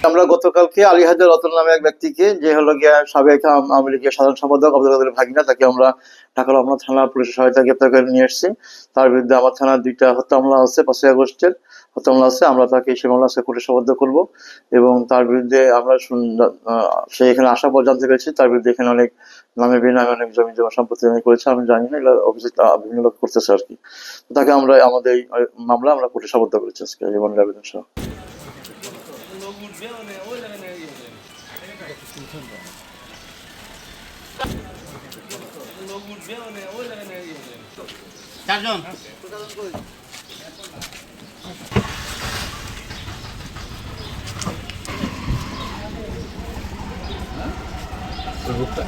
আমরা গতকালকে আলী হায়দার রতন নামে এক ব্যক্তিকে, যে হলো গিয়া সাবেক আওয়ামী লীগের সাধারণ সম্পাদক আব্দুল কাদের ভাগিনা, তাকে আমরা ঢাকা রমনা থানা পুলিশের সহায়তা গ্রেপ্তার করে নিয়ে এসেছি। তার বিরুদ্ধে আমার থানার 2টা হত্যা মামলা আছে, 5ই আগস্টের হত্যা মামলা আছে। আমরা তাকে সেই মামলা আজকে কোর্টে সোপর্দ করব এবং তার বিরুদ্ধে আমরা সে এখানে আসার পর জানতে পেরেছি তার বিরুদ্ধে এখানে অনেক নামে বেনামে অনেক জমি জমা সম্পত্তি করেছে। আমি জানি না, এগুলো অফিসে বিভিন্ন লোক করতেছে আর কি। তাকে আমরা আমাদের এই মামলা আমরা কোর্টে সোপর্দ করেছি আজকে রিমান্ডের আবেদন সহ। চারজন Betul.